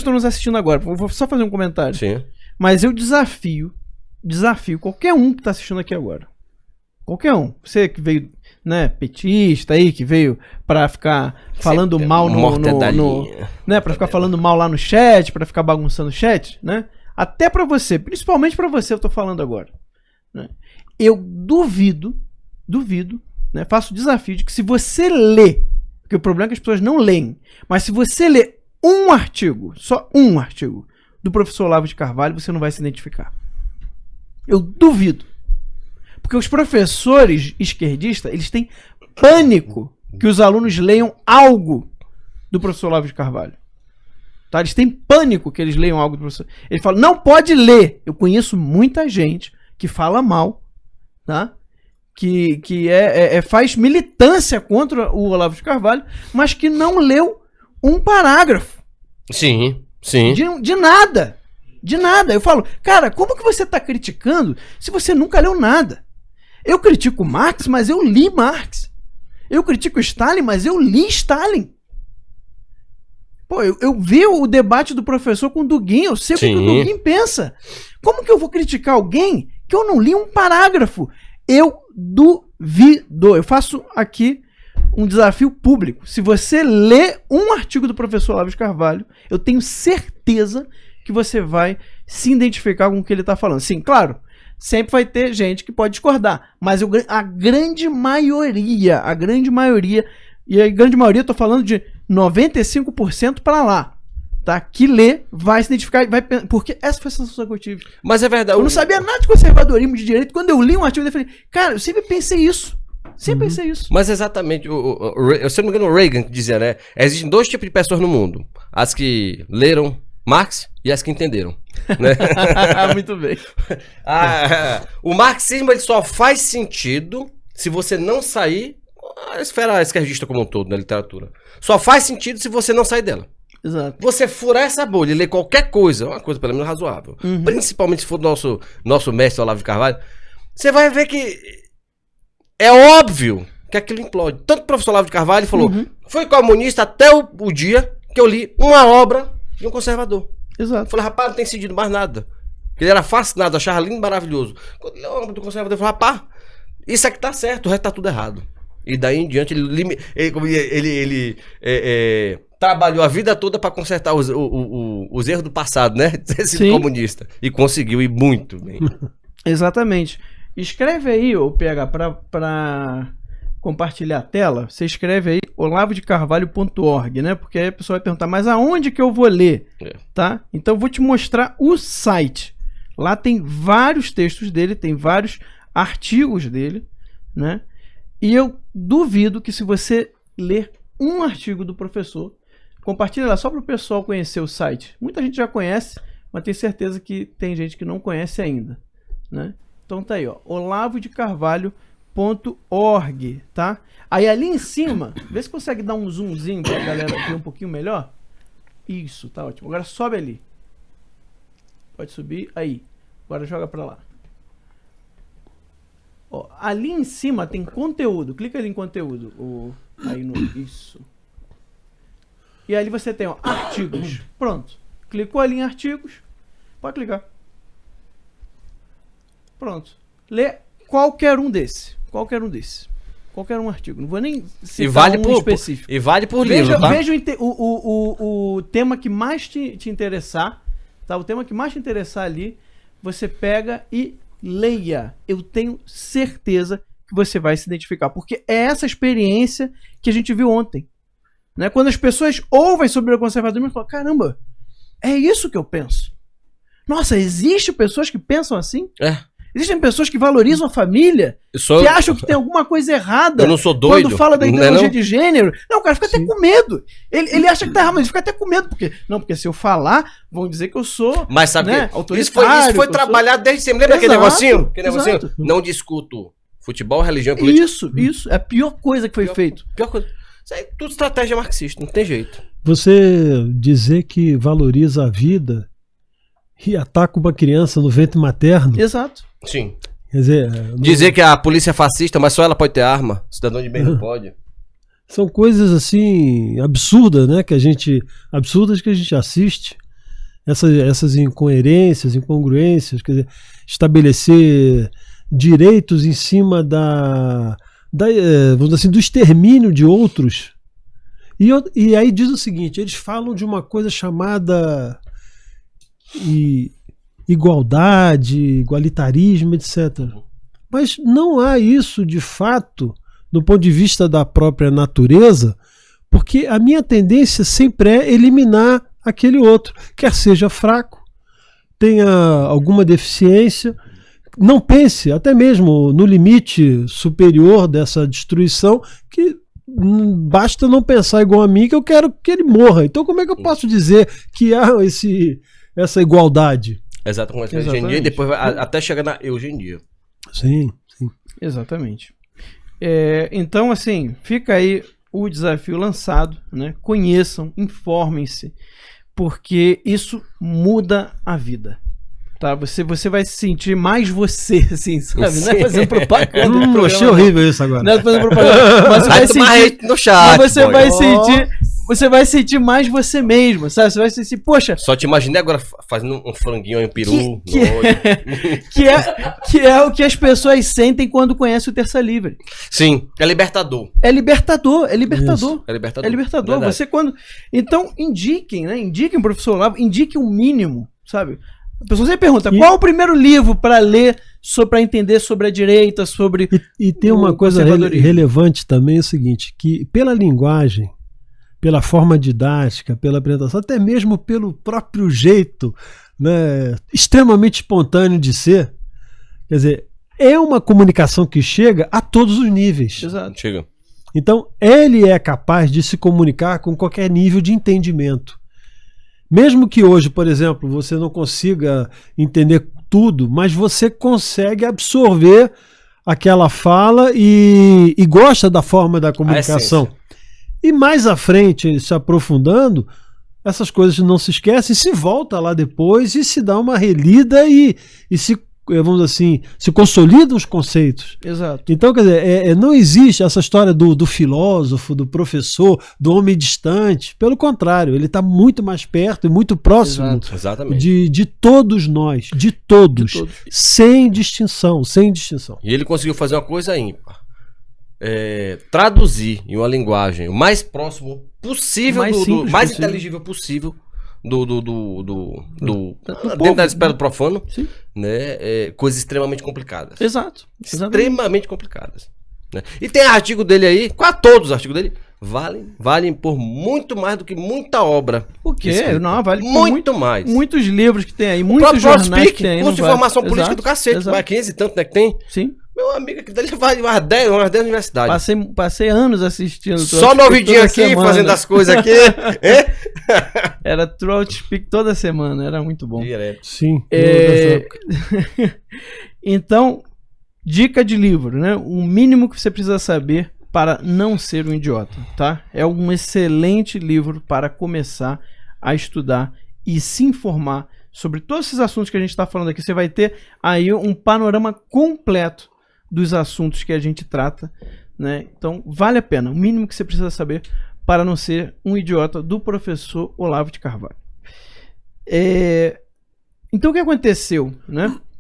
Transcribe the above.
estão nos assistindo agora. Vou só fazer um comentário. Sim. Mas eu desafio qualquer um que tá assistindo aqui agora. Qualquer um. Você que veio, né, petista aí, que veio pra ficar falando mal né, pra ficar falando mal lá no chat, pra ficar bagunçando o chat, né? Até pra você, principalmente pra você eu tô falando agora, né? Eu duvido, né, faço o desafio de que se você lê, porque o problema é que as pessoas não leem, mas se você lê um artigo, só um artigo, do professor Olavo de Carvalho, você não vai se identificar. Eu duvido. Porque os professores esquerdistas, eles têm pânico que os alunos leiam algo do professor Olavo de Carvalho. Tá? Eles têm pânico que eles leiam algo do professor. Ele fala, não pode ler. Eu conheço muita gente que fala mal, tá? Que faz militância contra o Olavo de Carvalho, mas que não leu um parágrafo. Sim, sim. De nada. De nada. Eu falo, cara, como que você está criticando se você nunca leu nada? Eu critico Marx, mas eu li Marx. Eu critico Stalin, mas eu li Stalin. Pô, eu vi o debate do professor com o Dugin, eu sei o que o Dugin pensa. Como que eu vou criticar alguém que eu não li um parágrafo? Eu duvido. Eu faço aqui um desafio público. Se você lê um artigo do professor Olavo de Carvalho, eu tenho certeza que você vai se identificar com o que ele está falando. Sim, claro, sempre vai ter gente que pode discordar, mas a grande maioria, e a grande maioria, eu tô falando de 95% para lá, tá? Que lê, vai se identificar, porque essa foi a sensação que eu tive. Mas é verdade. Eu não sabia nada de conservadorismo, de direito. Quando eu li um artigo, eu falei, cara, eu sempre pensei isso. Sempre pensei isso. Mas exatamente, se eu não me engano, o Reagan dizia, né? Existem dois tipos de pessoas no mundo. As que leram Marx e as que entenderam, né? Muito bem. O marxismo ele só faz sentido se você não sair a esfera esquerdista como um todo na literatura. Só faz sentido se você não sair dela. Exato. Você furar essa bolha e ler qualquer coisa, uma coisa pelo menos razoável, principalmente se for do nosso mestre Olavo de Carvalho, você vai ver que é óbvio que aquilo implode. Tanto o professor Olavo de Carvalho falou, fui comunista até o dia que eu li uma obra de um conservador. Exato. Eu falei, rapaz, não tem sentido mais nada. Ele era fascinado, achava lindo e maravilhoso. Quando ele obra do conservador, eu falei, rapaz, isso aqui tá certo, o resto tá tudo errado. E daí em diante ele trabalhou a vida toda para consertar os erros do passado, né? Ter sido comunista. E conseguiu ir muito bem. Exatamente. Escreve aí, ô PH, para compartilhar a tela, você escreve aí olavodecarvalho.org, né? Porque aí a pessoa vai perguntar, mas aonde que eu vou ler? Tá? Então eu vou te mostrar o site. Lá tem vários textos dele, tem vários artigos dele, né? E eu duvido que se você ler um artigo do professor, compartilha lá só para o pessoal conhecer o site. Muita gente já conhece, mas tenho certeza que tem gente que não conhece ainda, né? Então tá aí, ó, olavodecarvalho.org, tá? Aí ali em cima, vê se consegue dar um zoomzinho pra galera ver um pouquinho melhor. Isso, tá ótimo. Agora sobe ali. Pode subir, aí. Agora joga pra lá. Ó, ali em cima tem conteúdo. Clica ali em conteúdo. Aí no... Isso. E ali você tem, ó, artigos. Pronto. Clicou ali em artigos. Pode clicar. Pronto. Lê qualquer um desse. Qualquer um artigo. Não vou nem citar um específico. E vale por livro, tá? Veja o tema que mais te interessar. Tá? O tema que mais te interessar ali, você pega e leia. Eu tenho certeza que você vai se identificar. Porque é essa experiência que a gente viu ontem. Né? Quando as pessoas ouvem sobre o conservadorismo, elas falam, caramba, é isso que eu penso. Nossa, existem pessoas que pensam assim? Existem pessoas que valorizam a família, que acham que tem alguma coisa errada. Eu não sou doido. Quando fala da ideologia de gênero. Não, o cara fica até com medo. Ele acha que tá errado, mas ele fica até com medo. Porque se eu falar, vão dizer que eu sou, mas sabe, né, isso foi trabalhado desde sempre. Lembra aquele negocinho? Não discuto futebol, religião e política. Isso. É a pior coisa que foi feito. Pior coisa. Isso aí é tudo estratégia marxista, não tem jeito. Você dizer que valoriza a vida e ataca uma criança no ventre materno. Exato. Sim. Quer dizer, dizer que a polícia é fascista, mas só ela pode ter arma. O cidadão de bem não pode. São coisas assim absurdas, né? Absurdas que a gente assiste. essas incoerências, incongruências, quer dizer, estabelecer direitos em cima vamos dizer assim, do extermínio de outros. E aí diz o seguinte, eles falam de uma coisa chamada igualdade, igualitarismo, etc. Mas não há isso de fato do ponto de vista da própria natureza, porque a minha tendência sempre é eliminar aquele outro, quer seja fraco, tenha alguma deficiência, não pense até mesmo no limite superior dessa destruição, que basta não pensar igual a mim que eu quero que ele morra. Então como é que eu posso dizer que há essa igualdade? Exato, com a eugenia e depois até chegar na eugenia. Sim, sim. Exatamente. Então, assim, fica aí o desafio lançado, né? Conheçam, informem-se, porque isso muda a vida. Tá? Você vai se sentir mais você, assim, sabe? Não é fazendo propaganda. Achei horrível isso agora. Não é fazendo propaganda. Mas você vai sentir no chat. Mas você vai sentir mais você mesmo, sabe? Você vai sentir, poxa. Só te imaginei agora fazendo um franguinho em um peru. Que é o que as pessoas sentem quando conhecem o Terça Livre. Sim, é libertador. É libertador. É libertador. Você quando. Então, indiquem, né? Indiquem o professor Olavo, indiquem o mínimo, sabe? A pessoa sempre pergunta, qual é o primeiro livro para ler, para entender sobre a direita, sobre. E tem uma coisa relevante também, é o seguinte, que pela linguagem, pela forma didática, pela apresentação, até mesmo pelo próprio jeito, né, extremamente espontâneo de ser, quer dizer, é uma comunicação que chega a todos os níveis. Exato. Chega. Então, ele é capaz de se comunicar com qualquer nível de entendimento. Mesmo que hoje, por exemplo, você não consiga entender tudo, mas você consegue absorver aquela fala e gosta da forma da comunicação. E mais à frente, se aprofundando, essas coisas não se esquecem, se volta lá depois e se dá uma relida e se, vamos dizer assim, se consolidam os conceitos. Exato. Então, quer dizer, não existe essa história do filósofo, do professor, do homem distante. Pelo contrário, ele está muito mais perto e muito próximo de todos nós, de todos, sem distinção, sem distinção. E ele conseguiu fazer uma coisa ímpar. Traduzir em uma linguagem o mais próximo possível, mais inteligível possível dentro da esfera do profano, né? Coisas extremamente complicadas. Exato. Extremamente complicadas. Né? E tem artigo dele aí, quase todos os artigos dele valem por muito mais do que muita obra. O quê? Não, vale muito mais. Muitos livros que tem aí, muitos jornais que tem aí. Curso de formação política do cacete, mais 15 e tanto, né, que tem. Sim. Meu amigo, aqui dali vale umas 10 universidades. Passei anos assistindo. Só no ouvidinho aqui, semana. Fazendo as coisas aqui. Era Throat Speak toda semana, era muito bom. Direto. Sim. Então, dica de livro, né? O mínimo que você precisa saber para não ser um idiota, tá? É um excelente livro para começar a estudar e se informar sobre todos esses assuntos que a gente está falando aqui. Você vai ter aí um panorama completo dos assuntos que a gente trata, né? Então, vale a pena. O mínimo que você precisa saber para não ser um idiota, do professor Olavo de Carvalho. Então, o que aconteceu, né?